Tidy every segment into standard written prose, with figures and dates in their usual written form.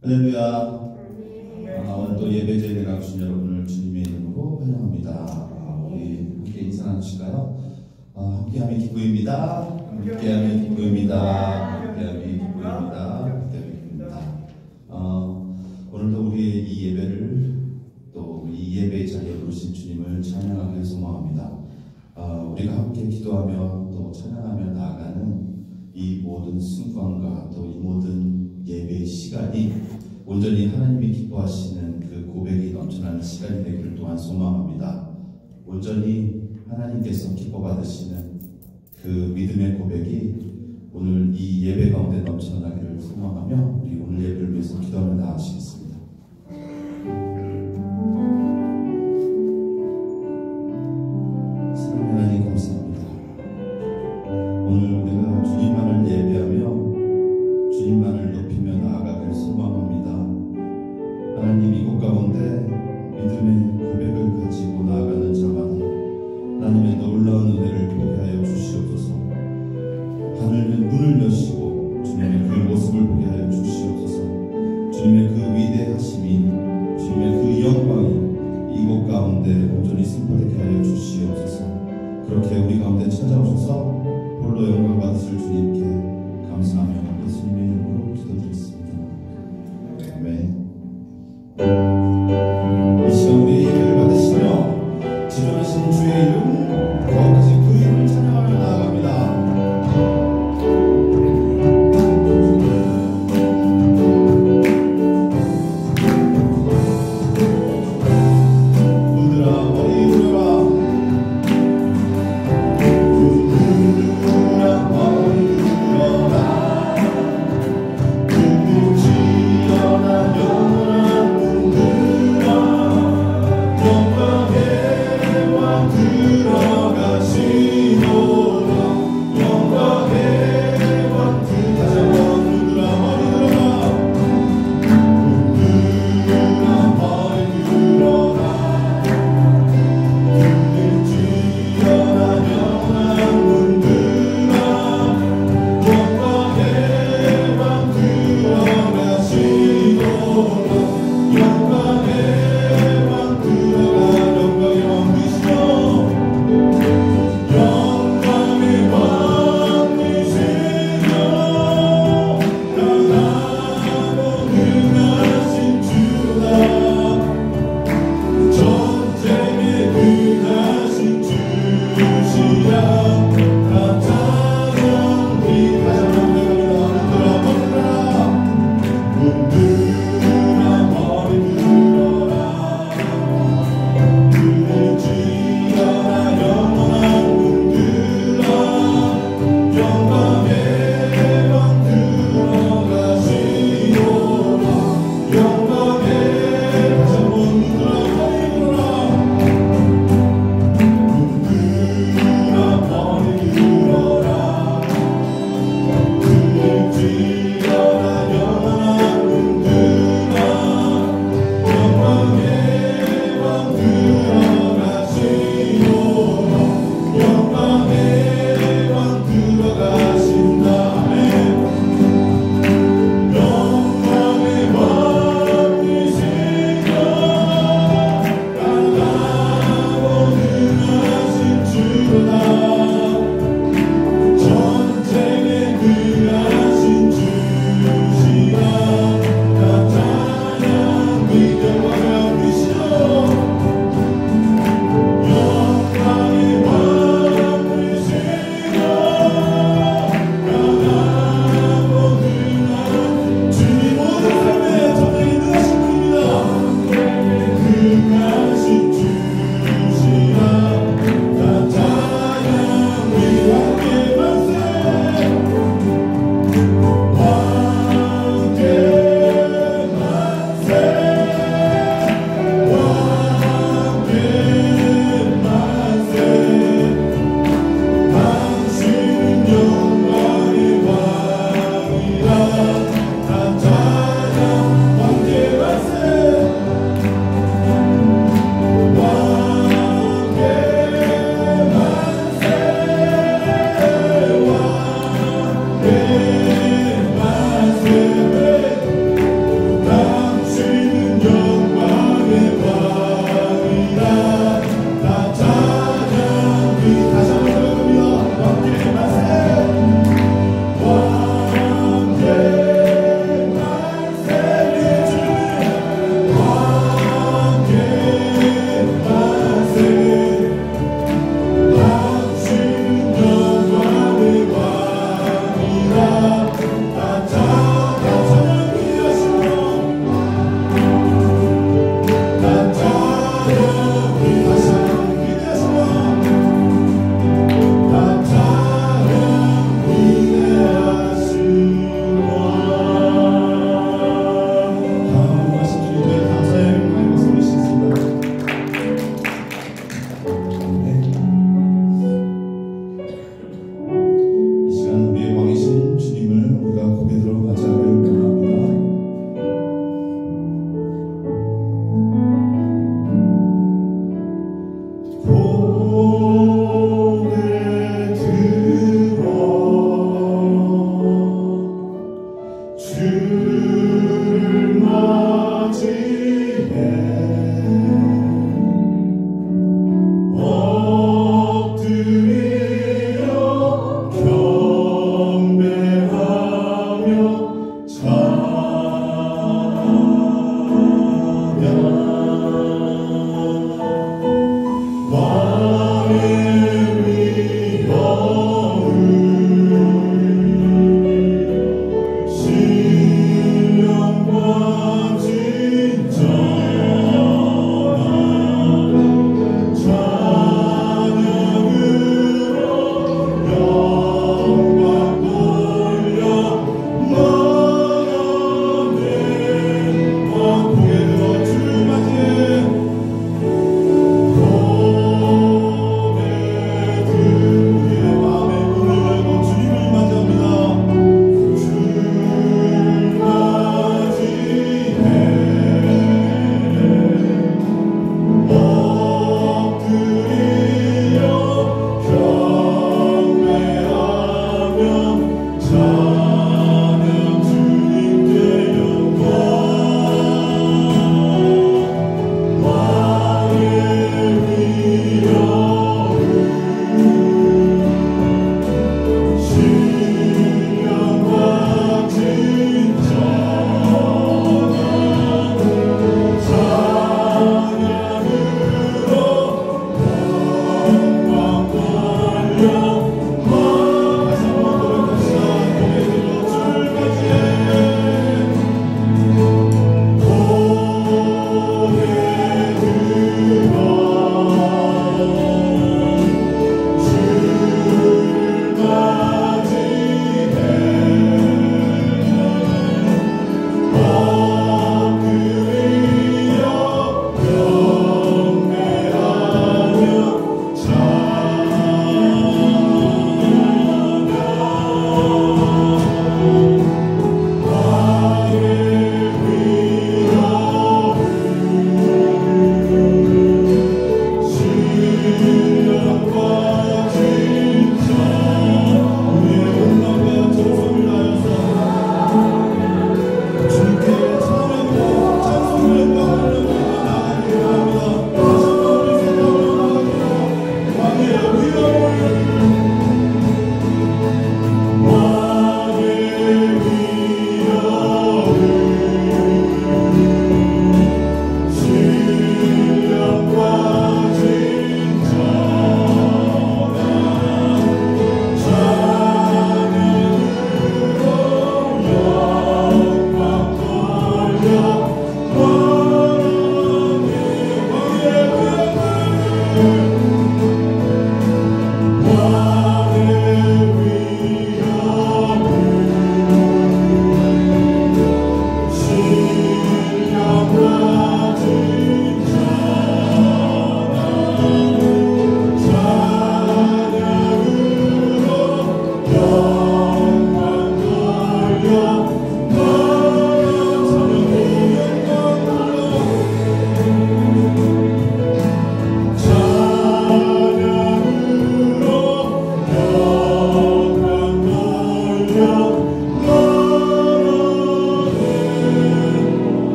할렐루야. 오늘 또 예배제에 나오신 여러분을 주님의 이름으로 환영합니다. 우리 함께 인사 나누실까요? 함께함이 기쁨입니다. 함께함이 기쁨입니다. 함께함이 기쁨입니다. 함께함이 기쁨입니다. 오늘도 우리의 이 예배를 또 이 예배의 자리에 부르신 주님을 찬양하기 소망합니다. 우리가 함께 기도하며 또 찬양하며 나아가는 이 모든 순간과 또 이 모든 예배의 시간이 온전히 하나님이 기뻐하시는 그 고백이 넘쳐나는 시간이 되기를 또한 소망합니다. 온전히 하나님께서 기뻐받으시는 그 믿음의 고백이 오늘 이 예배 가운데 넘쳐나기를 소망하며 우리 오늘 예배를 위해서 기도하며 나아가시겠습니다. 사랑하는 하나님 감사합니다. 오늘 우리가 주님만을 예배하며 주님만을 높이며 나아가길 소망합니다. 하나님, 이곳 가운데 믿음의 고백을 가지고 나아가는 자마다 하나님의 놀라운 은혜를 보게 하여 주시옵소서. 하늘은 문을 여시고 주님의 그 모습을 보게 하여 주시옵소서. 주님의 그 위대하심이, 주님의 그 영광이 이곳 가운데 온전히 선포되게 하여 주시옵소서. 그렇게 우리 가운데 찾아오셔서 홀로 영광 받으실 주님께 감사하며 예수님의 이름으로 기도드렸습니다. 아멘. 이 시간 우리 예배를 받으시며 지존하신 주의 이름, 거룩하신 그 이름을 찬양하며 나아갑니다. 영광의 왕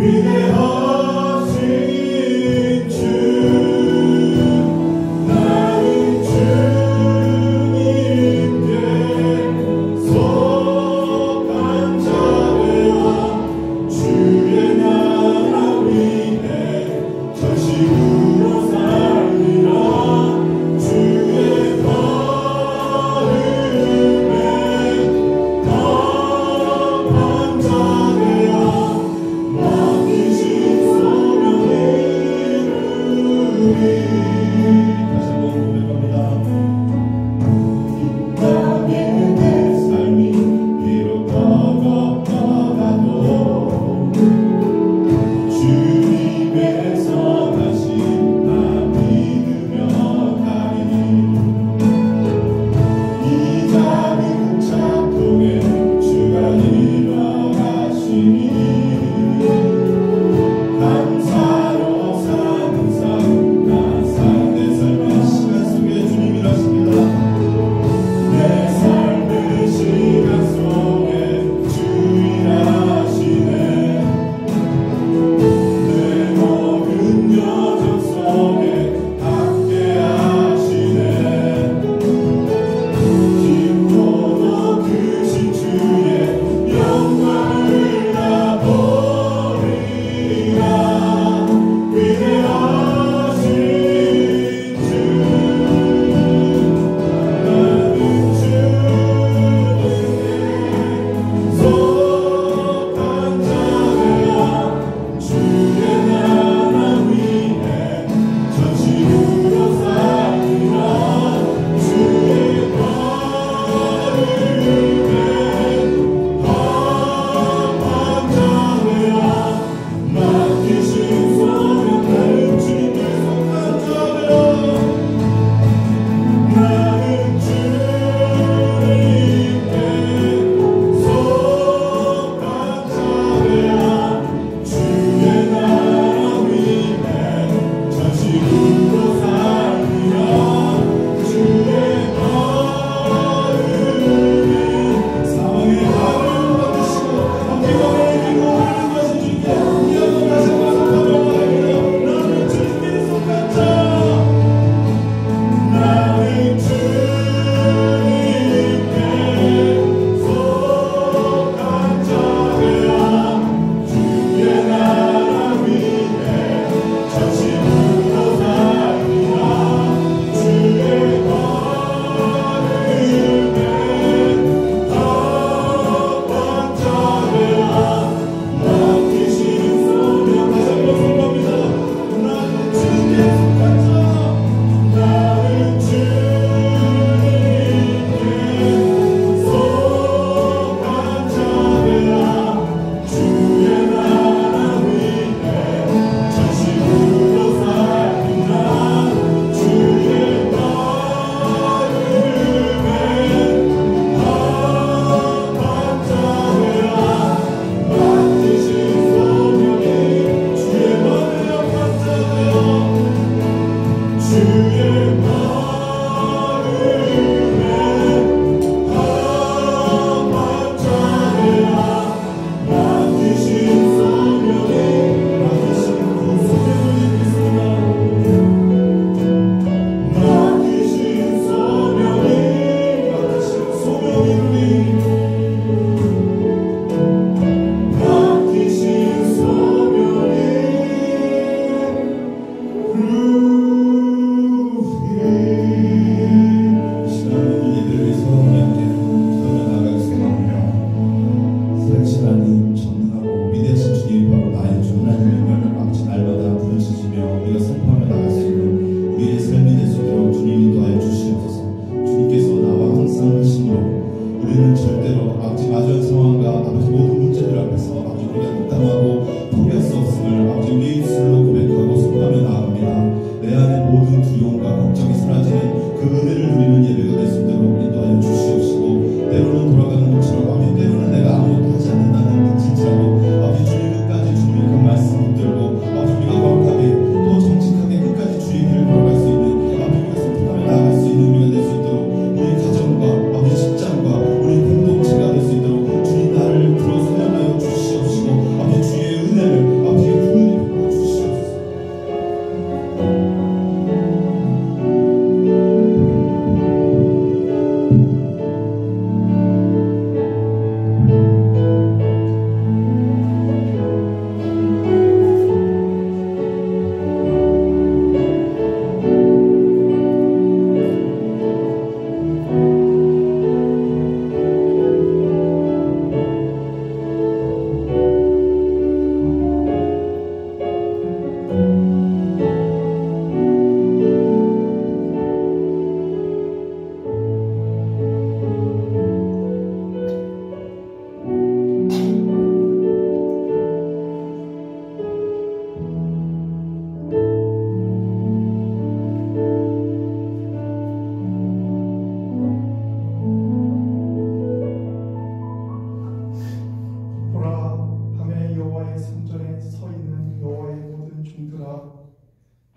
Is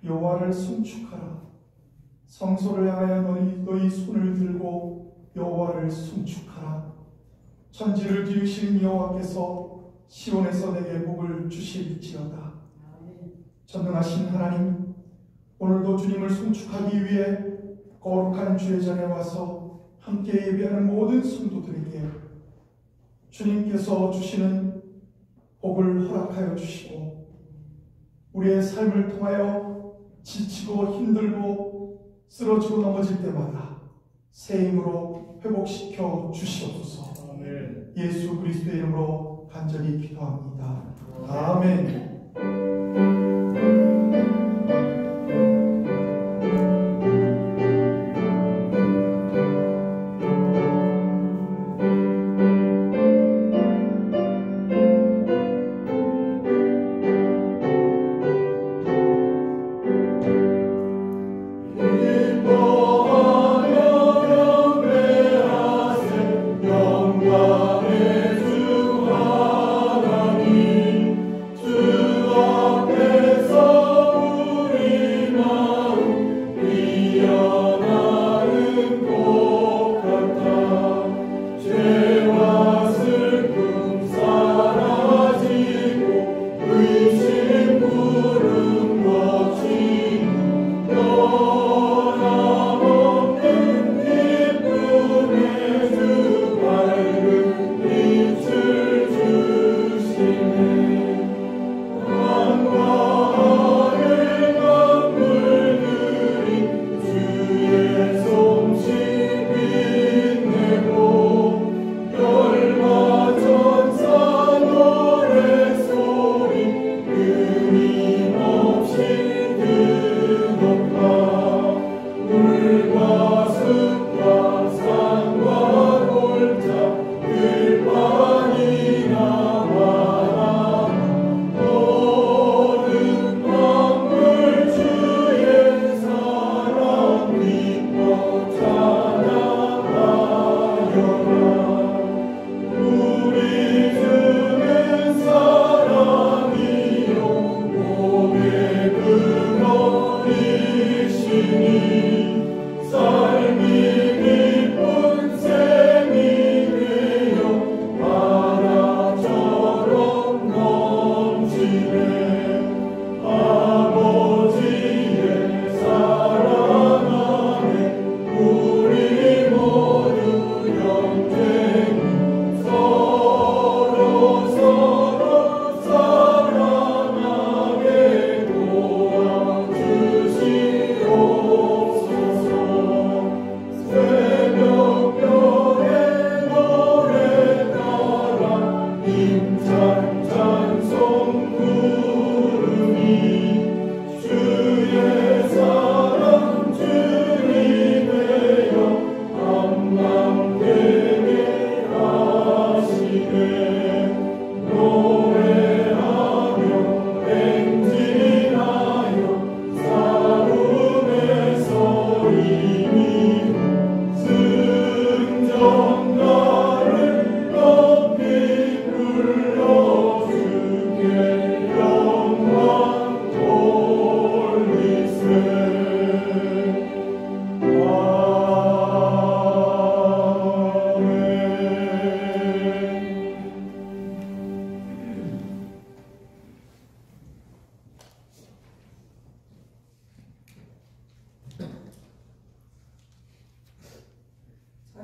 여호와를 송축하라. 성소를 향하여 너희 손을 들고 여호와를 송축하라. 천지를 지으신 여호와께서 시온에서 내게 복을 주실지어다. 전능하신 하나님, 오늘도 주님을 송축하기 위해 거룩한 주의 전에 와서 함께 예배하는 모든 성도들에게 주님께서 주시는 복을 허락하여 주시고, 우리의 삶을 통하여 지치고 힘들고 쓰러지고 넘어질 때마다 새 힘으로 회복시켜 주시옵소서. 예수 그리스도의 이름으로 간절히 기도합니다. 아멘.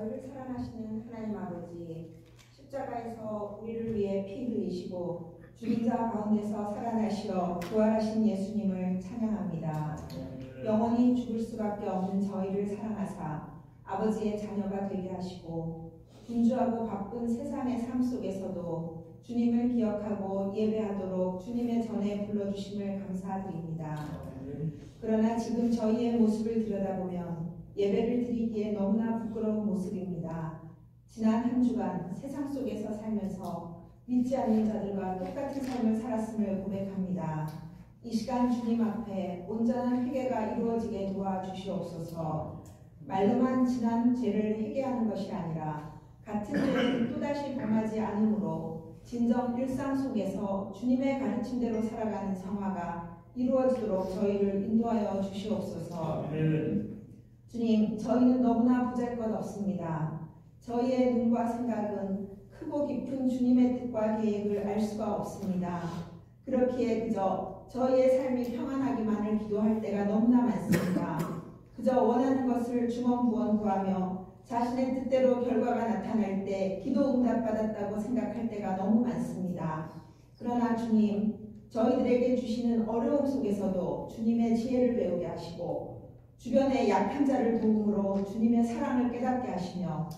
저희를 사랑하시는 하나님 아버지, 십자가에서 우리를 위해 피 흘리시고 죽은 자 가운데서 살아나시어 부활하신 예수님을 찬양합니다. 영원히 죽을 수밖에 없는 저희를 사랑하사 아버지의 자녀가 되게 하시고 분주하고 바쁜 세상의 삶 속에서도 주님을 기억하고 예배하도록 주님의 전에 불러주심을 감사드립니다. 그러나 지금 저희의 모습을 들여다보면 예배를 드리기에 너무나 부끄러운 모습입니다. 지난 한 주간 세상 속에서 살면서 믿지 않는 자들과 똑같은 삶을 살았음을 고백합니다. 이 시간 주님 앞에 온전한 회개가 이루어지게 도와주시옵소서. 말로만 지난 죄를 회개하는 것이 아니라 같은 죄를 또다시 범하지 않으므로 진정 일상 속에서 주님의 가르침대로 살아가는 성화가 이루어지도록 저희를 인도하여 주시옵소서. 주님, 저희는 너무나 보잘것없습니다. 저희의 눈과 생각은 크고 깊은 주님의 뜻과 계획을 알 수가 없습니다. 그렇기에 그저 저희의 삶이 평안하기만을 기도할 때가 너무나 많습니다. 그저 원하는 것을 주원부원 구하며 자신의 뜻대로 결과가 나타날 때 기도 응답받았다고 생각할 때가 너무 많습니다. 그러나 주님, 저희들에게 주시는 어려움 속에서도 주님의 지혜를 배우게 하시고 주변의 약한 자를 도움으로 주님의 사랑을 깨닫게 하시며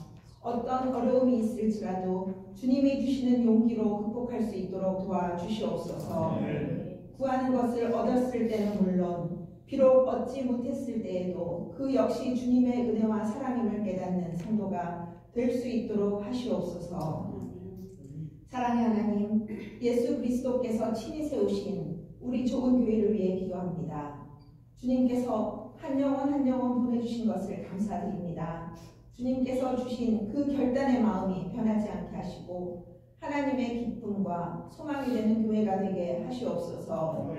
어떤 어려움이 있을지라도 주님이 주시는 용기로 극복할 수 있도록 도와주시옵소서. 구하는 것을 얻었을 때는 물론 비록 얻지 못했을 때에도 그 역시 주님의 은혜와 사랑임을 깨닫는 성도가 될 수 있도록 하시옵소서. 사랑의 하나님, 예수 그리스도께서 친히 세우신 우리 좋은 교회를 위해 기도합니다. 주님께서 한 영혼 한 영혼 보내주신 것을 감사드립니다. 주님께서 주신 그 결단의 마음이 변하지 않게 하시고 하나님의 기쁨과 소망이 되는 교회가 되게 하시옵소서.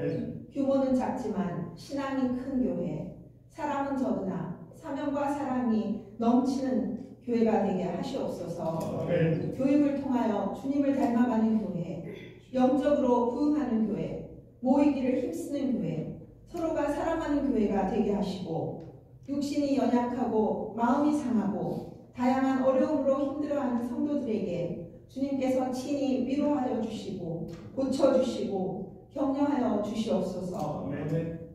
규모는 작지만 신앙이 큰 교회, 사람은 적으나 사명과 사랑이 넘치는 교회가 되게 하시옵소서. 교육을 통하여 주님을 닮아가는 교회, 영적으로 부흥하는 교회, 모이기를 힘쓰는 교회, 서로가 사랑하는 교회가 되게 하시고 육신이 연약하고 마음이 상하고 다양한 어려움으로 힘들어하는 성도들에게 주님께서 친히 위로하여 주시고 고쳐주시고 격려하여 주시옵소서.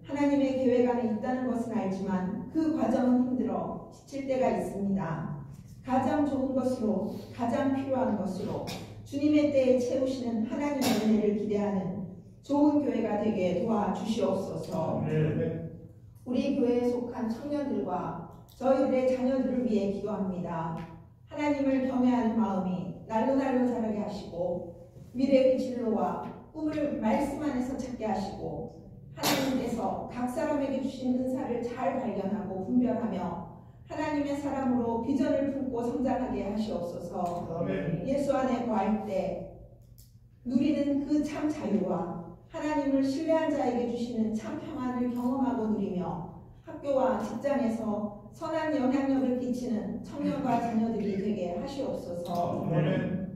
하나님의 계획 안에 있다는 것은 알지만 그 과정은 힘들어 지칠 때가 있습니다. 가장 좋은 것으로, 가장 필요한 것으로 주님의 때에 채우시는 하나님의 은혜를 기대하는 좋은 교회가 되게 도와주시옵소서. 우리 교회에 속한 청년들과 저희들의 자녀들을 위해 기도합니다. 하나님을 경외하는 마음이 날로 자라게 하시고 미래의 진로와 꿈을 말씀 안에서 찾게 하시고 하나님께서 각 사람에게 주신 은사를 잘 발견하고 분별하며 하나님의 사람으로 비전을 품고 성장하게 하시옵소서. 예수 안에 거할 때 누리는 그 참 자유와 하나님을 신뢰한 자에게 주시는 참 평안을 경험하고 누리며 학교와 직장에서 선한 영향력을 끼치는 청년과 자녀들이 되게 하시옵소서.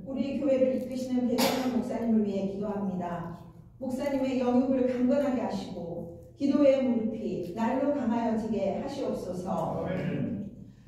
우리 교회를 이끄시는 배정현 목사님을 위해 기도합니다. 목사님의 영육을 강건하게 하시고 기도의 무릎이 날로 강하여지게 하시옵소서.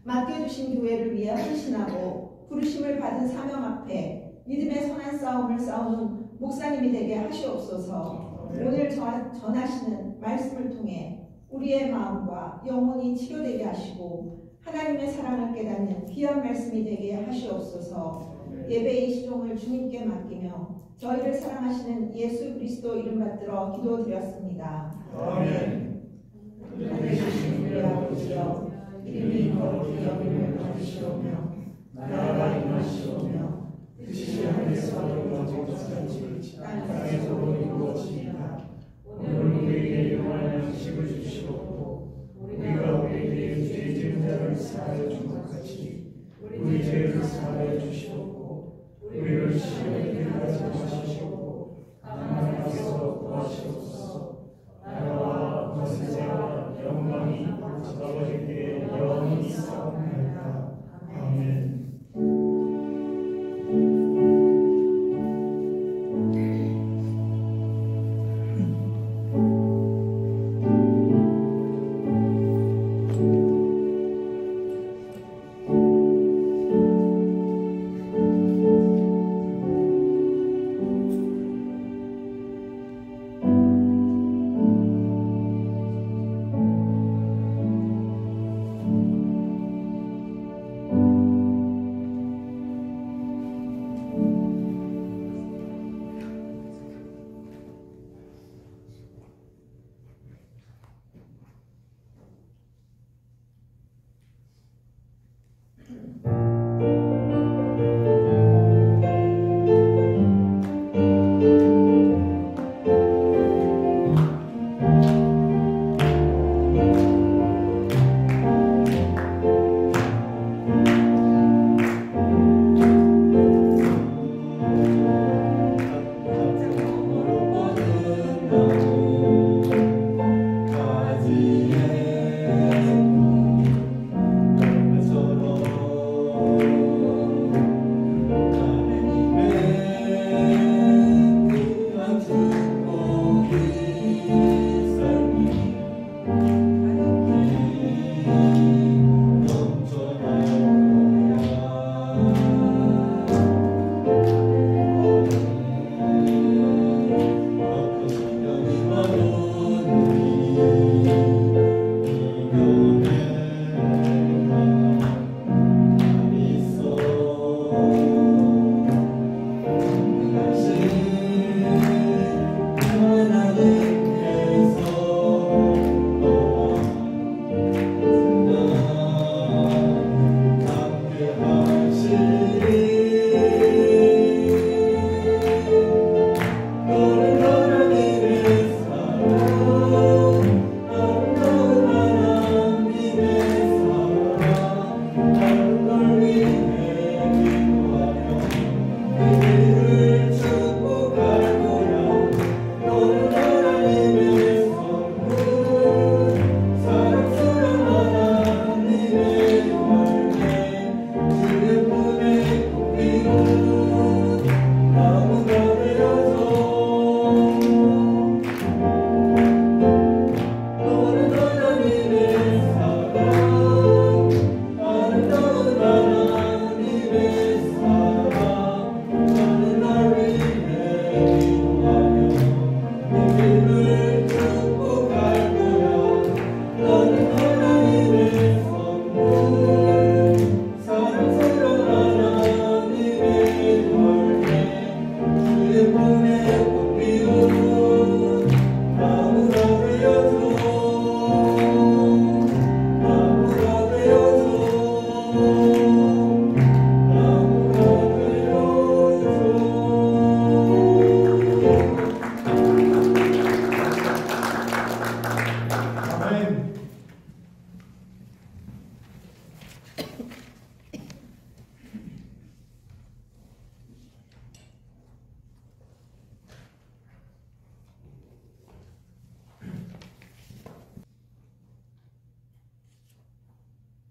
맡겨주신 교회를 위해 헌신하고 부르심을 받은 사명 앞에 믿음의 선한 싸움을 싸우는 목사님이 되게 하시옵소서. 오늘 전하시는 말씀을 통해 우리의 마음과 영혼이 치료되게 하시고 하나님의 사랑을 깨닫는 귀한 말씀이 되게 하시옵소서. 예배의 시종을 주님께 맡기며 저희를 사랑하시는 예수 그리스도 이름 받들어 기도드렸습니다. 아멘. 우리 아버지여, 이름이 거룩히 여김을 받으시오며 나라가 임하시오며 뜻이 하늘에서 이루어지듯이 땅에서도 이루어지리이다. 오늘 우리에게 일용할 양식을 주시옵고 우리가 우리에게 죄 지은 자를 사하여 준 것 같이 우리 죄를 사하여 주시옵고 우리를 시험에 들게 하지 마시옵고 다만 악에서 구하시옵소서. 나라와 권세와 영광이 아버지께 영원히 있사옵나이다. 아멘.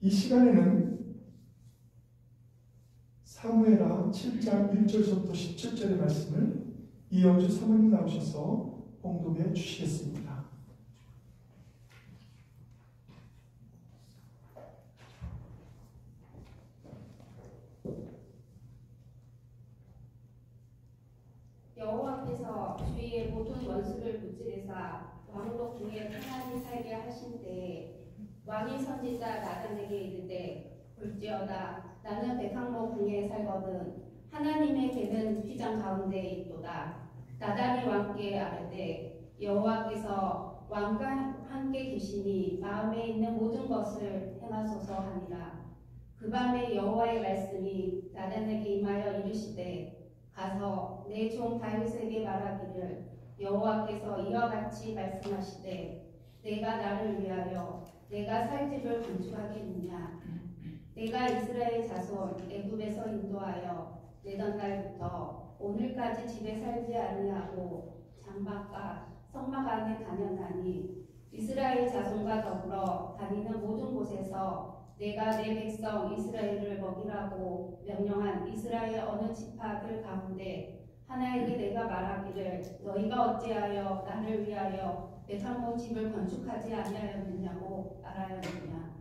이 시간에는 사무엘하 7장 1절부터 17절의 말씀을 이영주 사모님 나오셔서 봉독해 주시겠습니다. 여호와께서 주위의 모든 원수를 무찌르사 왕도 궁에 평안히 살게 하신 때에 왕이 선지자 나단에게 이르되 볼지어다 나는 백항목 궁에 살거든 하나님의 배는 휘장 가운데 있도다. 나단이 왕께 아뢰되 여호와께서 왕과 함께 계시니 마음에 있는 모든 것을 행하소서 하니라. 그 밤에 여호와의 말씀이 나단에게 임하여 이르시되 가서 내 종 다윗에게 말하기를 여호와께서 이와 같이 말씀하시되 내가 나를 위하여 내가 살 집을 건축하겠느냐. 내가 이스라엘 자손 애굽에서 인도하여 내던 날부터 오늘까지 집에 살지 아니하고 장막과 성막 안에 다녔나니 이스라엘 자손과 더불어 다니는 모든 곳에서 내가 내 백성 이스라엘을 먹이라고 명령한 이스라엘 어느 지파들 가운데 하나에게 내가 말하기를 너희가 어찌하여 나를 위하여 백항목 집을 건축하지 아니하였느냐고 말하였느냐.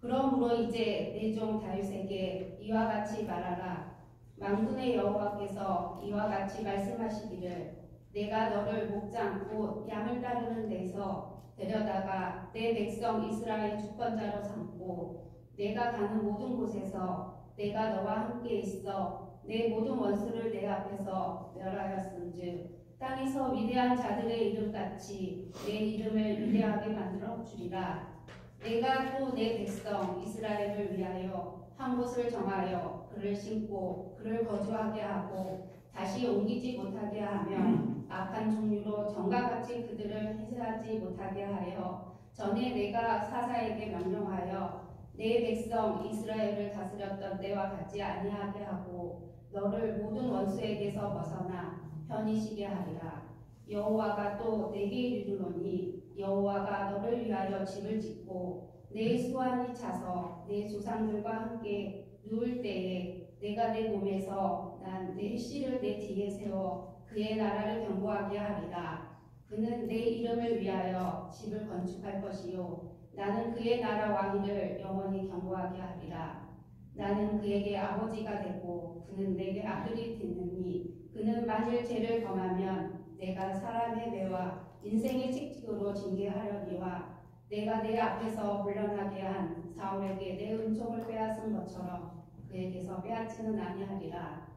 그러므로 이제 내 종 다윗에게 이와 같이 말하라. 만군의 여호와께서 이와 같이 말씀하시기를 내가 너를 목장 곧 양을 따르는 데서 데려다가 내 백성 이스라엘 주권자로 삼고 내가 가는 모든 곳에서 내가 너와 함께 있어 내 모든 원수를 내 앞에서 멸하였은즉 땅에서 위대한 자들의 이름같이 내 이름을 위대하게 만들어 주리라. 내가 또 내 백성 이스라엘을 위하여 한 곳을 정하여 그를 심고 그를 거주하게 하고 다시 옮기지 못하게 하며 악한 종류로 전과 같이 그들을 해하지 못하게 하여 전에 내가 사사에게 명령하여 내 백성 이스라엘을 다스렸던 때와 같지 아니하게 하고 너를 모든 원수에게서 벗어나 편히 쉬게 하리라. 여호와가 또 내게 이르노니 여호와가 너를 위하여 집을 짓고 내 수완이 차서 내 조상들과 함께 누울 때에 내가 내 몸에서 난 내 씨를 내 뒤에 세워 그의 나라를 견고하게 하리라. 그는 내 이름을 위하여 집을 건축할 것이요 나는 그의 나라 왕위를 영원히 견고하게 하리라. 나는 그에게 아버지가 되고 그는 내게 아들이 되느니 그는 만일 죄를 범하면 내가 사람의 매와 인생의 책칙으로 징계하려니와 내가 내 앞에서 물러나게 한 사울에게 내 은총을 빼앗은 것처럼 그에게서 빼앗지는 아니하리라.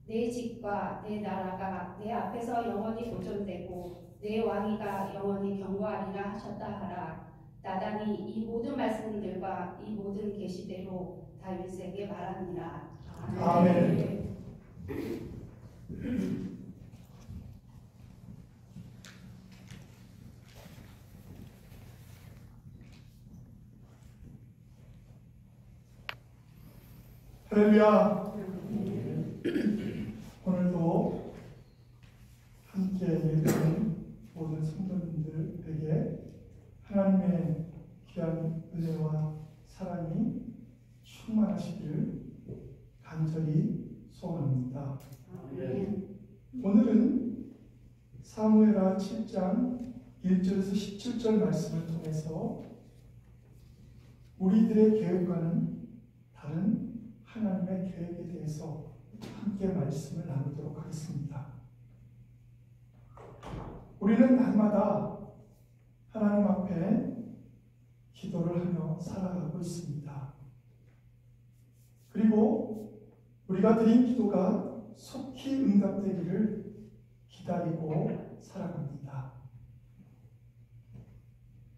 내 집과 내 나라가 내 앞에서 영원히 보존되고 내 왕위가 영원히 견고하리라 하셨다 하라. 나단이 이 모든 말씀들과 이 모든 계시대로 다윗에게 말하니라. 아멘. 할렐루야. 오늘도 함께 예배하는 모든 성도님들에게 하나님의 귀한 은혜와 사랑이 충만하시기를 간절히 소원합니다. 오늘은 사무엘하 7장 1절에서 17절 말씀을 통해서 우리들의 계획과는 다른 하나님의 계획에 대해서 함께 말씀을 나누도록 하겠습니다. 우리는 날마다 하나님 앞에 기도를 하며 살아가고 있습니다. 그리고 우리가 드린 기도가 속히 응답되기를 기다리고 살아갑니다.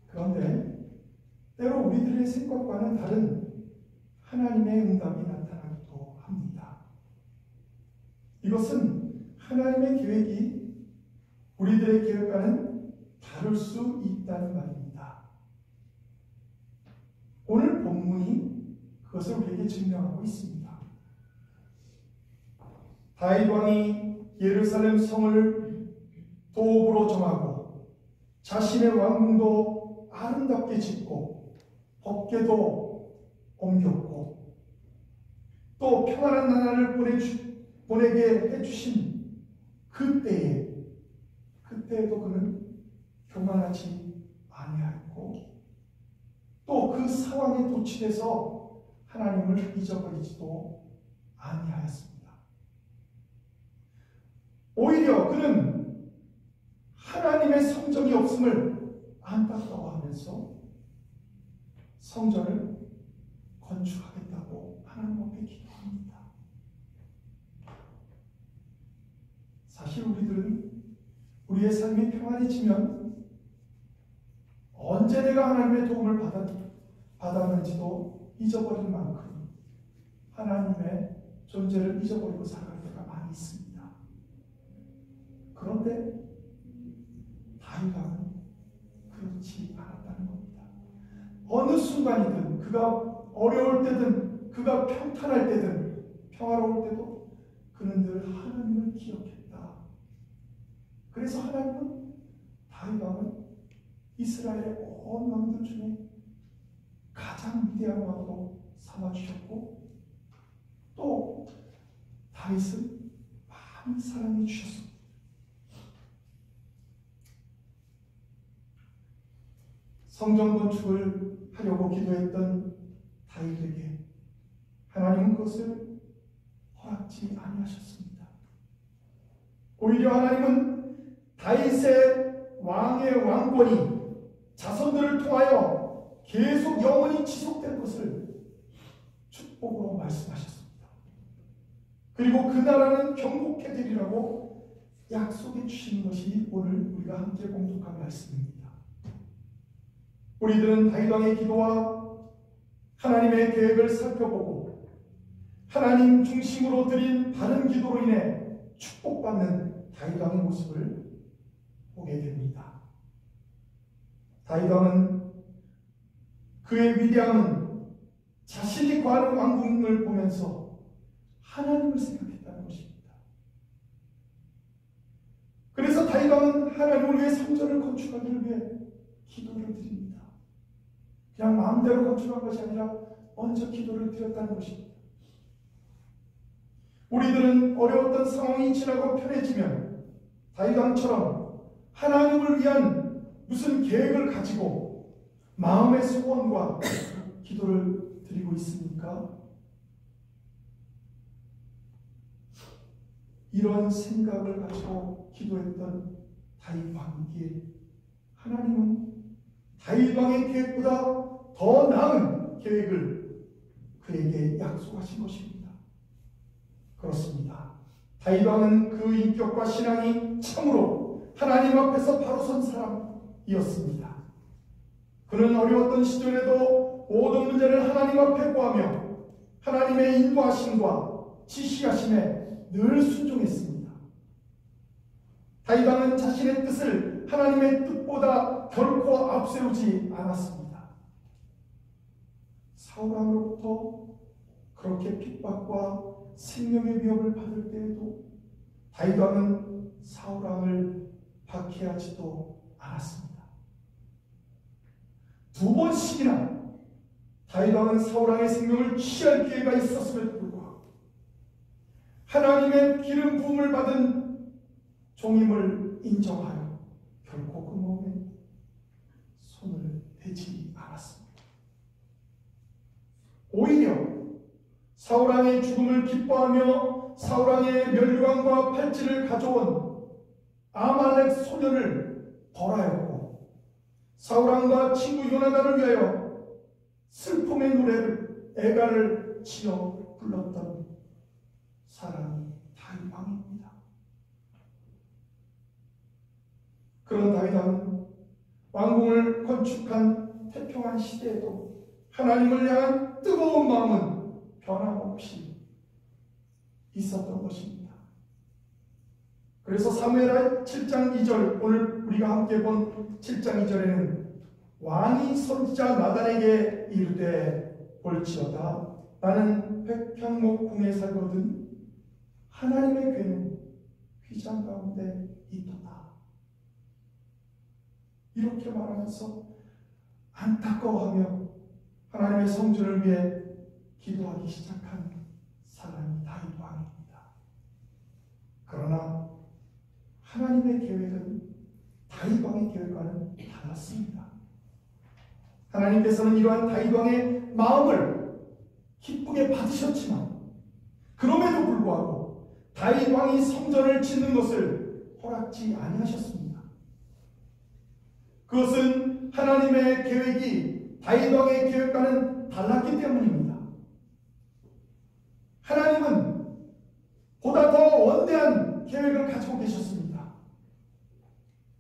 그런데 때로 우리들의 생각과는 다른 하나님의 응답이 나타나기도 합니다. 이것은 하나님의 계획이 우리들의 계획과는 다를 수 있다는 말입니다. 오늘 본문이 그것을 우리에게 증명하고 있습니다. 다윗 왕이 예루살렘 성을 도읍으로 정하고 자신의 왕궁도 아름답게 짓고 법궤도 옮겼고 또 평안한 나라를 보내게 해주신 그때에도 그는 교만하지 아니하였고 또 그 상황에 도취돼서 하나님을 잊어버리지도 아니하였습니다. 오히려 그는 하나님의 성전이 없음을 안타까워하면서 성전을 건축하겠다고 하나님 앞에 기도합니다. 사실 우리들은 우리의 삶이 평안해지면 언제 내가 하나님의 도움을 받았는지도 잊어버릴 만큼 하나님의 존재를 잊어버리고 살아갈 때가 많이 있습니다. 그런데 다윗 왕은 그렇지 않았다는 겁니다. 어느 순간이든 그가 어려울 때든 그가 평탄할 때든 평화로울 때도 그는 늘 하나님을 기억했다. 그래서 하나님은 다윗 왕은 이스라엘의 온 왕들 중에 가장 위대한 왕으로 삼아주셨고 또 다윗을 많이 사랑해 주셨습니다. 성전 건축을 하려고 기도했던 다윗에게 하나님은 그것을 허락지 아니하셨습니다. 오히려 하나님은 다윗의 왕의 왕권이 자손들을 통하여 계속 영원히 지속될 것을 축복으로 말씀하셨습니다. 그리고 그 나라는 경복해 되리라고 약속해 주신 것이 오늘 우리가 함께 공독한 말씀입니다. 우리들은 다윗 왕의 기도와 하나님의 계획을 살펴보고 하나님 중심으로 드린 바른 기도로 인해 축복받는 다윗 왕의 모습을 보게 됩니다. 다윗 왕은 그의 위대함은 자신이 거하는 왕궁을 보면서 하나님을 생각했다는 것입니다. 그래서 다윗 왕은 하나님을 위해 성전을 건축하기를 위해 기도를 드립니다. 그냥 마음대로 건축한 것이 아니라 먼저 기도를 드렸다는 것입니다. 우리들은 어려웠던 상황이 지나고 편해지면 다윗 왕처럼 하나님을 위한 무슨 계획을 가지고 마음의 소원과 기도를 드리고 있습니까? 이런 생각을 가지고 기도했던 다윗 왕에게 하나님은 다윗 왕의 계획보다 더 나은 계획을 그에게 약속하신 것입니다. 그렇습니다. 다윗 왕은 그 인격과 신앙이 참으로 하나님 앞에서 바로 선 사람이었습니다. 그는 어려웠던 시절에도 모든 문제를 하나님 앞에 구하며 하나님의 인도하심과 지시하심에 늘 순종했습니다. 다윗 왕은 자신의 뜻을 하나님의 뜻보다 결코 앞세우지 않았습니다. 사울 왕으로부터 그렇게 핍박과 생명의 위협을 받을 때에도 다윗 왕은 사울 왕을 박해하지도 않았습니다. 2번씩이나 다윗 왕은 사울 왕의 생명을 취할 기회가 있었음에도 불구하고 하나님의 기름 부음을 받은 종임을 인정하여 결코 그 몸에 손을 대지 않았습니다. 오히려 사울 왕의 죽음을 기뻐하며 사울 왕의 멸류관과 팔찌를 가져온 아말렉 소년을 벌하였고 사울 왕과 친구 요나단을 위하여 슬픔의 노래를 애가를 지어 불렀던 사람이 다윗 왕입니다. 그런 다윗 왕은 왕궁을 건축한 태평한 시대에도 하나님을 향한 뜨거운 마음은 변함없이 있었던 것입니다. 그래서 사무엘하 7장 2절, 오늘 우리가 함께 본 7장 2절에는 왕이 선지자 나단에게 이르되 볼지어다 나는 백향목 궁에 살거든 하나님의 괴는 휘장 가운데 있도다. 이렇게 말하면서 안타까워하며 하나님의 성전을 위해 기도하기 시작한 사람이 다윗 왕입니다. 그러나 하나님의 계획은 다윗 왕의 계획과는 달랐습니다. 하나님께서는 이러한 다윗 왕의 마음을 기쁘게 받으셨지만 그럼에도 불구하고 다윗 왕이 성전을 짓는 것을 허락지 아니하셨습니다. 그것은 하나님의 계획이 다윗 왕의 계획과는 달랐기 때문입니다. 하나님은 보다 더 원대한 계획을 가지고 계셨습니다.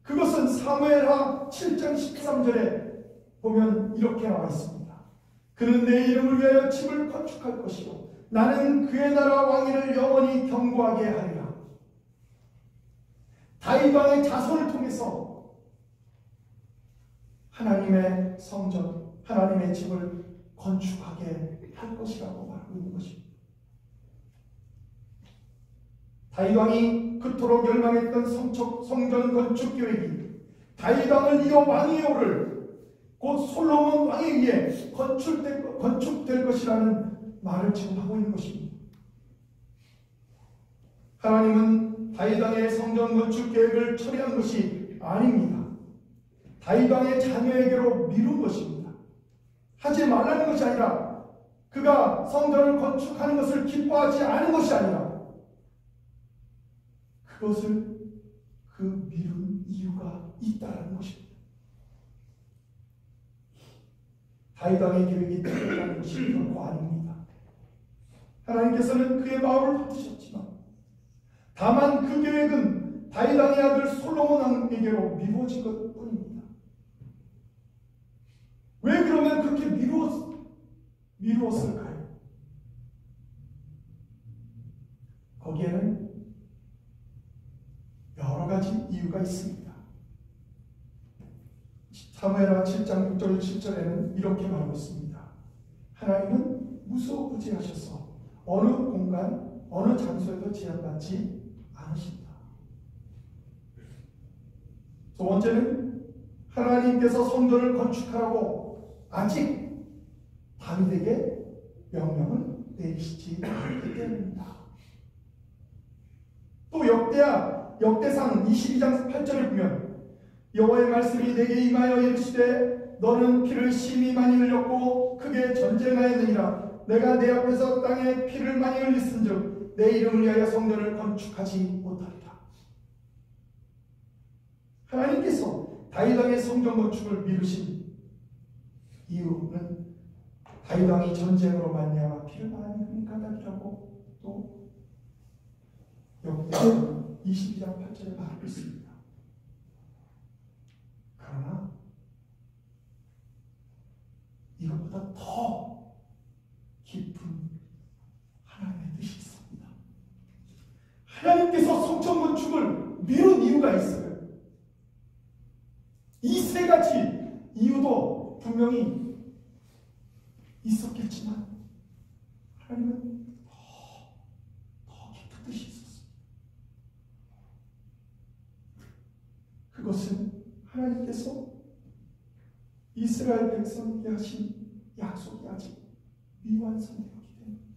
그것은 사무엘하 7장 13절에 보면 이렇게 나와 있습니다. 그는 내 이름을 위하여 집을 건축할 것이요 나는 그의 나라 왕위를 영원히 견고하게 하리라. 다윗 왕의 자손을 통해서 하나님의 성전, 하나님의 집을 건축하게 할 것이라고 말하고 있는 것입니다. 다윗 왕이 그토록 열망했던 성전 건축 계획이 다윗 왕을 이어 왕위에 오를 곧 솔로몬 왕에 의해 건축될 것이라는 말을 지금 하고 있는 것입니다. 하나님은 다윗 왕의 성전 건축 계획을 처리한 것이 아닙니다. 다윗 왕의 자녀에게로 미룬 것입니다. 하지 말라는 것이 아니라 그가 성전을 건축하는 것을 기뻐하지 않은 것이 아니라 그것을 미룬 이유가 있다는 것입니다. 다윗 왕의 계획이 틀렸다는 것이 결코 아닙니다. 하나님께서는 그의 마음을 받으셨지만 다만 그 계획은 다윗 왕의 아들 솔로몬 왕에게로 미루어진 것뿐입니다. 왜 그러면 그렇게 미루었을까요? 거기에는 여러 가지 이유가 있습니다. 사무엘하 7장 6절 7절에는 이렇게 말하고 있습니다. 하나님은 무소부지하셔서 어느 공간, 어느 장소에도 제한받지 않으신다. 두 번째는 하나님께서 성전을 건축하라고 아직 다윗에게 명령을 내리시지 않기 때문입니다. 또 역대상 22장 8절을 보면 여호와의 말씀이 내게 임하여 이르시되 너는 피를 심히 많이 흘렸고 크게 전쟁하였느니라. 내가 내 앞에서 땅에 피를 많이 흘렸은즉 내 이름을 위하여 성전을 건축하지 못하리라. 하나님께서 다윗 왕의 성전 건축을 미루신 이유는 다윗 왕이 전쟁으로 말미암아 피를 많이 흘린 까닭이라고 또 역대상 22장 8절에 말하고 있습니다. 그러나 이것보다 더 깊은 하나님의 뜻이 있습니다. 하나님께서 성전 건축을 미룬 이유가 있어요. 이 세 가지 이유도 분명히 있었겠지만 하나님은 더 깊은 뜻이 있었습니다. 그것은 하나님께서 이스라엘 백성에게 하신 약속이 아직 미완성되었기 때문입니다.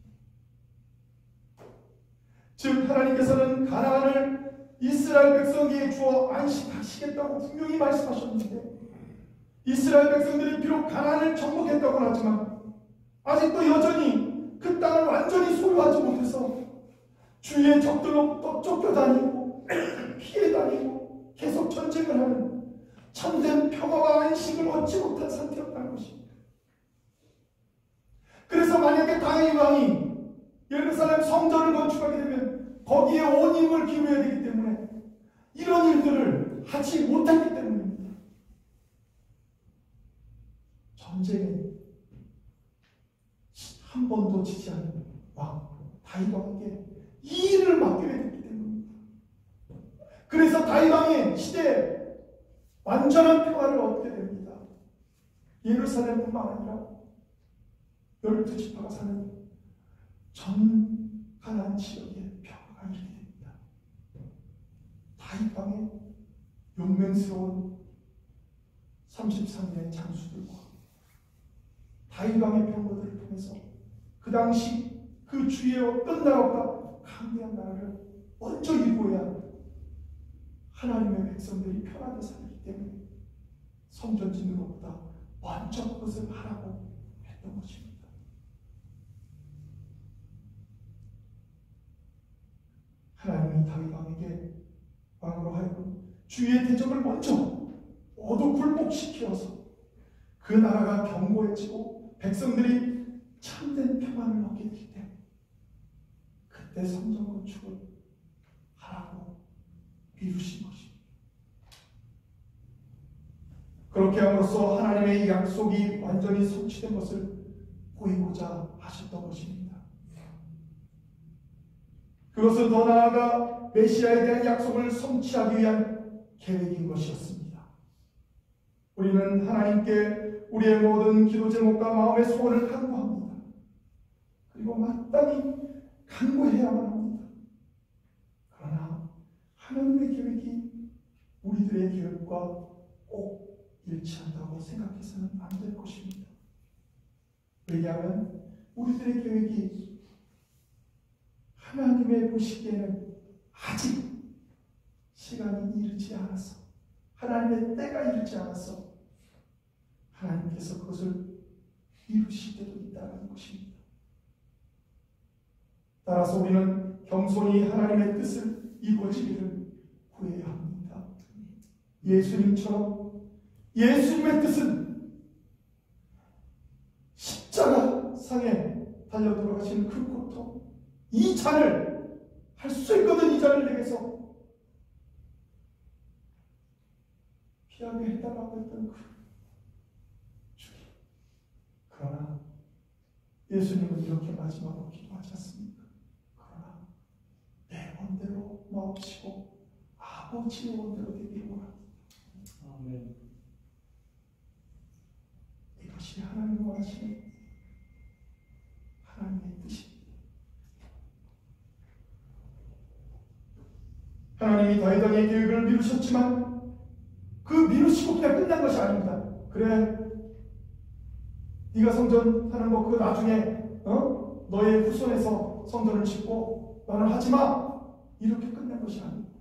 즉 하나님께서는 가나안을 이스라엘 백성에게 주어 안식하시겠다고 분명히 말씀하셨는데 이스라엘 백성들이 비록 가나안을 정복했다고는 하지만 아직도 여전히 그 땅을 완전히 소유하지 못해서 주위의 적들로부터 쫓겨다니고 피해 다니고 계속 전쟁을 하는 참된 평화와 안식을 얻지 못한 상태였다는 것입니다. 그래서 만약에 다윗 왕이 예루살렘 성전을 건축하게 되면 거기에 온 힘을 기울여야 되기 때문에 이런 일들을 하지 못했기 때문입니다. 전쟁에 한 번도 지지 않은 왕 다윗 왕에게 이 일을 맡겨야 되기 때문입니다. 그래서 다윗 왕의 시대에 완전한 평화를 얻게 됩니다. 예루살렘뿐만 아니라 12지파가 사는 전 가나안 지역에 평화가 이르게 됩니다. 다윗 왕의 용맹스러운 33년의 장수들과 다윗 왕의 병거들을 통해서 그 당시 그 주위에 어떤 나라보다 강대한 나라를 먼저 이루어야 하나님의 백성들이 편하게 살기 때문에 성전 짓는 것보다 먼저 그것을 하라고 했던 것입니다. 하나님이 다윗 왕에게 왕으로 하여금 주위의 대적을 먼저 모두 굴복시켜서 그 나라가 견고해지고 백성들이 참된 평안을 얻게 되기 때문에 그때 성전 건축을 하라고 이루신 것입니다. 그렇게 함으로써 하나님의 약속이 완전히 성취된 것을 보이고자 하셨던 것입니다. 그것은 더 나아가 메시아에 대한 약속을 성취하기 위한 계획인 것이었습니다. 우리는 하나님께 우리의 모든 기도 제목과 마음의 소원을 간구합니다. 그리고 마땅히 간구해야만 합니다. 그러나 하나님의 계획이 우리들의 계획과 꼭 일치한다고 생각해서는 안 될 것입니다. 왜냐하면 우리들의 계획이 하나님의 보시기에는 아직 시간이 이르지 않아서, 하나님의 때가 이르지 않아서 하나님께서 그것을 이루실 때도 있다는 것입니다. 따라서 우리는 겸손히 하나님의 뜻을 이루어지기를 구해야 합니다. 예수님처럼 예수님의 뜻은 십자가 상에 달려 돌아가시는 그 고통, 이 잔을 할 수 있거든 이 잔을 내게서 피하게 해달라고 했던 그 주님. 그러나 예수님은 이렇게 마지막으로 기도하지 않습니까? 그러나 내 원대로 마옵시고 아버지의 원대로 되기를 원합니다. 아멘. 이것이 하나님이 원하시는 하나님의 뜻입니다. 하나님이 다윗 왕의 계획을 미루셨지만 그 미루시고 그냥 끝난 것이 아닙니다. 그래, 네가 성전 하는 거 그거 나중에 너의 후손에서 성전을 짓고 너는 하지마, 이렇게 끝난 것이 아닙니다.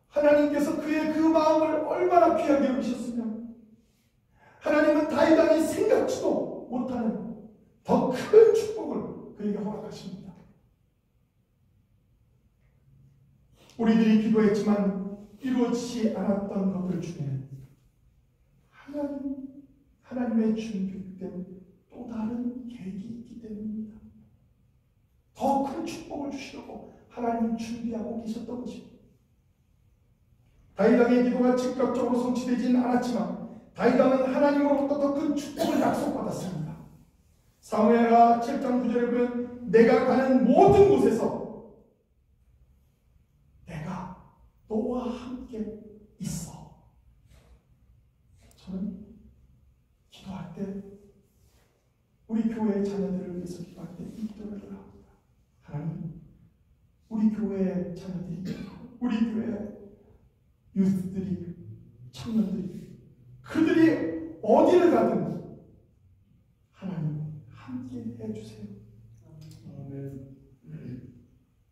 하나님께서 그의 그 마음을 얼마나 귀하게 여기셨으면 하나님은 다윗 왕이 생각지도 못하는 더 큰 축복을 그에게 허락하십니다. 우리들이 기도했지만 이루어지지 않았던 것들 중에 하나님의 준비된 또 다른 계획이 있기 때문입니다. 더 큰 축복을 주시려고 하나님이 준비하고 계셨던 것입니다. 다윗 왕의 기도가 즉각적으로 성취되지는 않았지만 다윗 왕은 하나님으로부터 더 큰 축복을 약속받았습니다. 사무엘하 7장 9절에 보면 내가 가는 모든 곳에서 내가 너와 함께 있어. 저는 기도할 때 우리 교회 자녀들을 위해서 기도할 때 이 기도를 합니다. 하나님, 우리 교회 자녀들이, 우리 교회 유스들이, 청년들이, 그들이 어디를 가든 하나님 함께 해주세요. 아멘.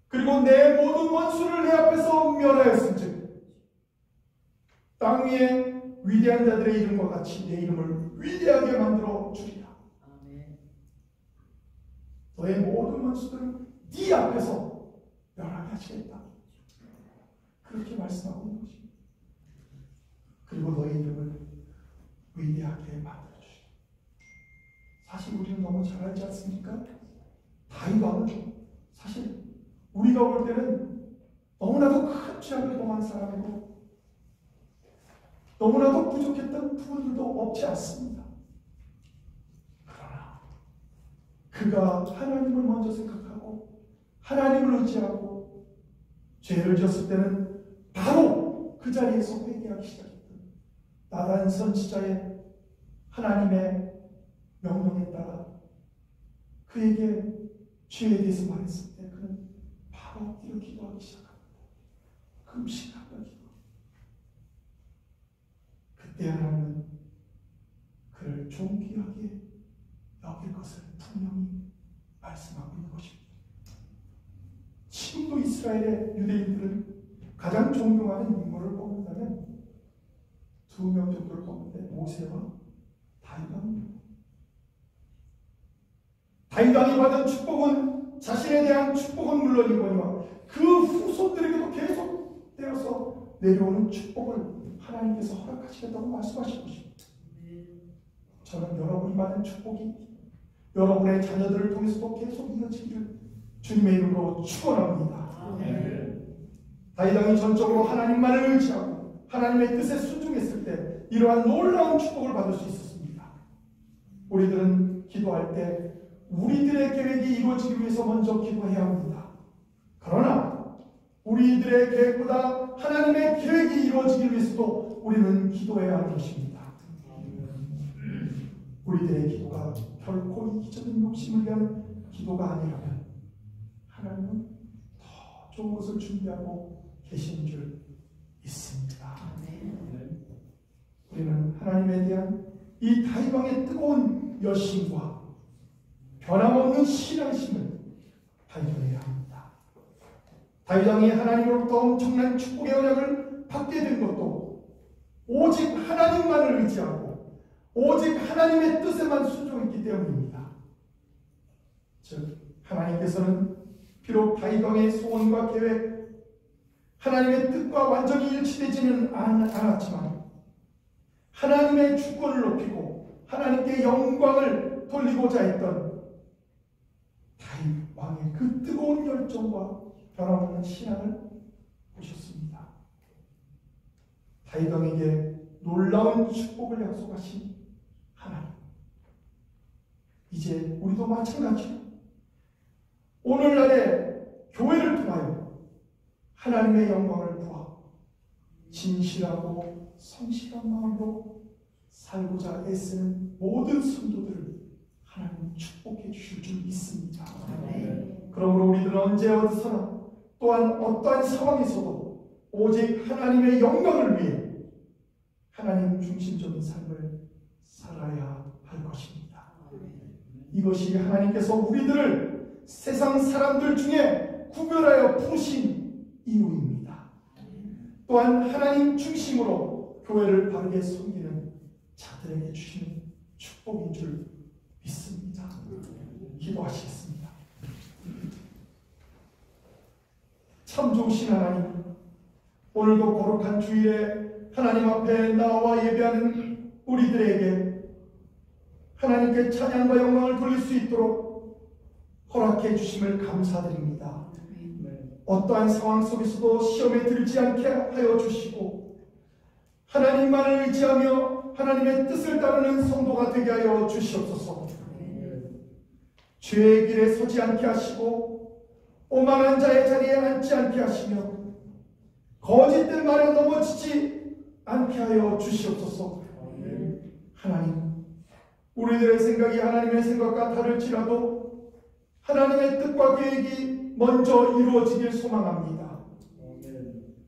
그리고 내 모든 원수를 내 앞에서 멸하였은즉 땅 위에 위대한 자들의 이름과 같이 내 이름을 위대하게 만들어 주리라. 아멘. 너의 모든 원수들을 네 앞에서 멸하게 하시겠다. 그렇게 말씀하고 있는 것입니다. 그리고 너의 이름을 위대하게 만들어 주시라. 사실 우리는 너무 잘 알지 않습니까? 다윗 왕은 사실 우리가 볼 때는 너무나도 큰 죄악을 범한 사람이고 너무나도 부족했던 부분들도 없지 않습니다. 그러나 그가 하나님을 먼저 생각하고 하나님을 의지하고 죄를 지었을 때는 바로 그 자리에서 회개하기 시작했던 나단 선지자의 하나님의 명령에 따라 그에게 죄에 대해서 말했을 때 그는 바로 엎드려 기도하기 시작합니다. 금식하며 기도. 그때 하나님은 그를 존귀하게 여길 것을 분명히 말씀하고 있는 것입니다. 지금도 이스라엘의 유대인들은 가장 존경하는 인물을 뽑는다면 2명 정도를 뽑는데 모세와 다윗왕입니다. 다윗왕이 받은 축복은 자신에 대한 축복은 물론이거니와 그 후손들에게도 계속되어서 내려오는 축복을 하나님께서 허락하시겠다고 말씀하신 것입니다. 저는 여러분이 받은 축복이 여러분의 자녀들을 통해서도 계속 이어지기를 주님의 이름으로 축원합니다. 다윗왕이 전적으로 하나님만을 의지하고 하나님의 뜻에 순종했을 때 이러한 놀라운 축복을 받을 수 있었습니다. 우리들은 기도할 때 우리들의 계획이 이루어지기 위해서 먼저 기도해야 합니다. 그러나 우리들의 계획보다 하나님의 계획이 이루어지기 위해서도 우리는 기도해야 하는 것입니다. 우리들의 기도가 결코 이기적인 욕심을 위한 기도가 아니라면 하나님은 더 좋은 것을 준비하고 계신 줄 믿습니다. 우리는 하나님에 대한 이 다윗왕의 뜨거운 열심과 변함없는 신앙심을 발견해야 합니다. 다윗왕이 하나님으로부터 엄청난 축복의 언약을 받게 된 것도 오직 하나님만을 의지하고 오직 하나님의 뜻에만 순종했기 때문입니다. 즉 하나님께서는 비록 다윗왕의 소원과 계획, 하나님의 뜻과 완전히 일치되지는 않았지만 하나님의 주권을 높이고 하나님께 영광을 돌리고자 했던 다윗 왕의 그 뜨거운 열정과 변함없는 신앙을 보셨습니다. 다윗 왕에게 놀라운 축복을 약속하신 하나님, 이제 우리도 마찬가지로 오늘날의 교회를 통하여 하나님의 영광을 보아 진실하고 성실한 마음으로 살고자 애쓰는 모든 성도들을 하나님 축복해 주실 줄 믿습니다. 그러므로 우리들은 언제 어디서나 또한 어떠한 상황에서도 오직 하나님의 영광을 위해 하나님 중심적인 삶을 살아야 할 것입니다. 이것이 하나님께서 우리들을 세상 사람들 중에 구별하여 부르신 이유입니다. 또한 하나님 중심으로 교회를 바르게 섬기는 자들에게 주시는 축복인 줄 믿습니다. 기도하시겠습니다. 참 좋으신 하나님, 오늘도 거룩한 주일에 하나님 앞에 나와 예배하는 우리들에게 하나님께 찬양과 영광을 돌릴 수 있도록 허락해 주심을 감사드립니다. 어떠한 상황 속에서도 시험에 들지 않게 하여 주시고 하나님만을 의지하며 하나님의 뜻을 따르는 성도가 되게 하여 주시옵소서. 죄의 길에 서지 않게 하시고 오만한 자의 자리에 앉지 않게 하시며 거짓된 말에 넘어지지 않게 하여 주시옵소서. 하나님, 우리들의 생각이 하나님의 생각과 다를지라도 하나님의 뜻과 계획이 먼저 이루어지길 소망합니다.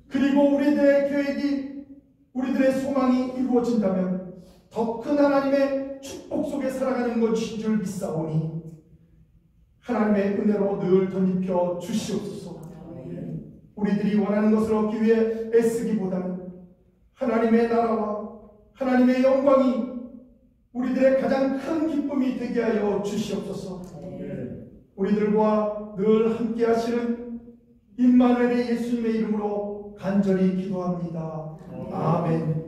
그리고 우리들의 계획이, 우리들의 소망이 이루어진다면 더 큰 하나님의 축복 속에 살아가는 것인 줄 믿사오니 하나님의 은혜로 늘 덧입혀 주시옵소서. 우리들이 원하는 것을 얻기 위해 애쓰기보다는 하나님의 나라와 하나님의 영광이 우리들의 가장 큰 기쁨이 되게 하여 주시옵소서. 우리들과 늘 함께 하시는 임마누엘의 예수님의 이름으로 간절히 기도합니다. 아멘.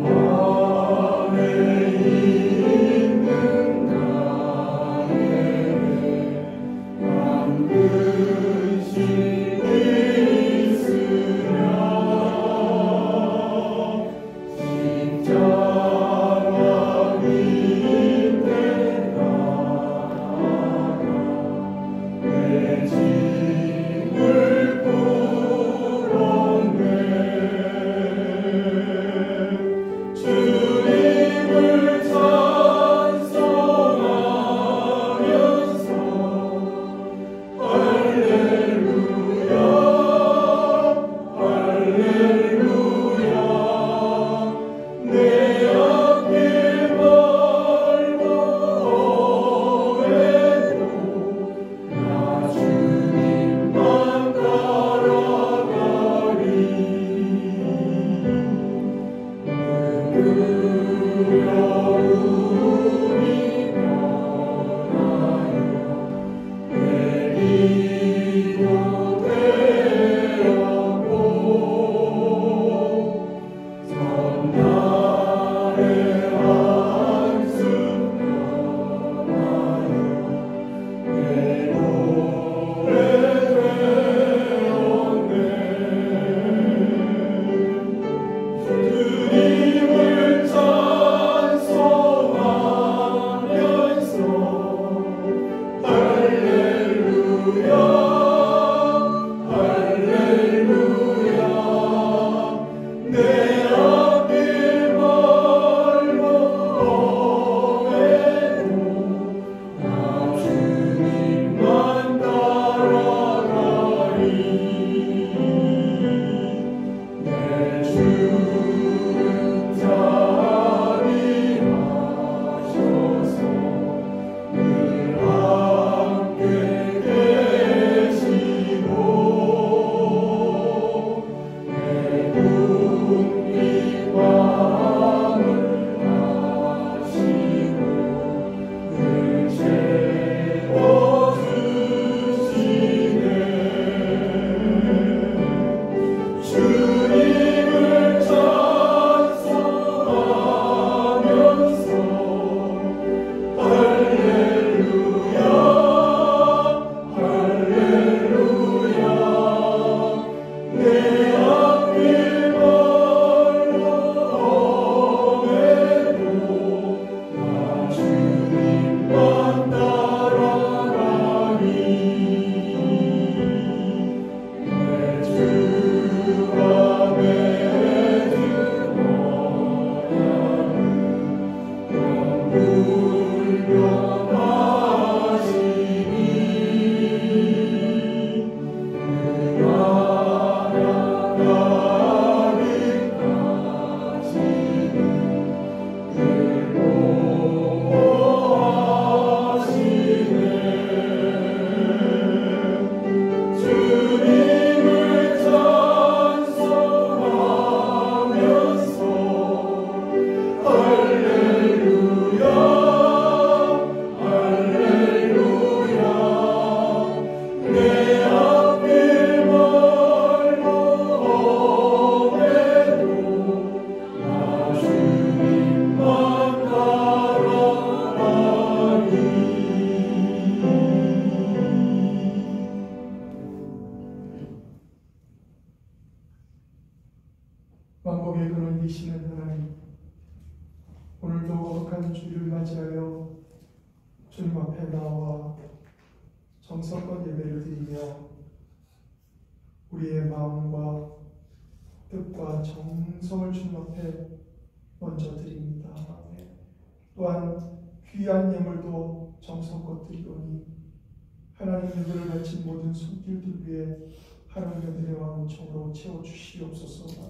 주 안에 만복의 근원 되시는 하나님, 오늘도 거룩한 주일을 맞이하여 주님 앞에 나와 정성껏 예배를 드리며 우리의 마음과 뜻과 정성을 주님 앞에 먼저 드립니다. 또한 귀한 예물도 정성껏 드리오니 하나님의 은혜를 바친 모든 손길들 위해 하나님의 은혜와 은총으로 채워주시옵소서.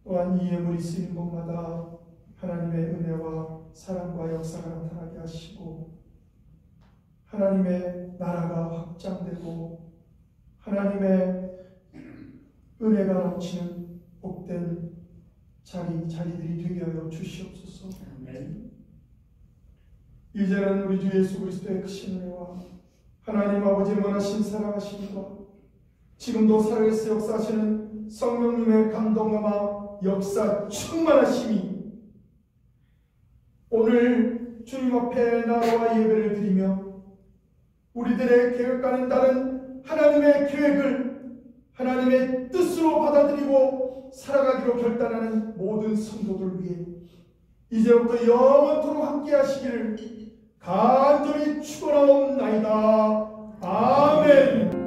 또한 이 예물이 쓰인 곳마다 하나님의 은혜와 사랑과 역사가 나타나게 하시고 하나님의 나라가 확장되고 하나님의 은혜가 넘치는 복된 자리들이 되게 하여 주시옵소서. 이제는 우리 주 예수 그리스도의 크신 은혜와 하나님 아버지의 원하신 사랑하심과 지금도 살아계서 역사하시는 성령님의 감동과 역사 충만하심이 오늘 주님 앞에 나와 예배를 드리며 우리들의 계획과는 다른 하나님의 계획을 하나님의 뜻으로 받아들이고 살아가기로 결단하는 모든 성도들 위해 이제부터 영원토록 함께 하시기를 간절히 축원하옵나이다. 아멘.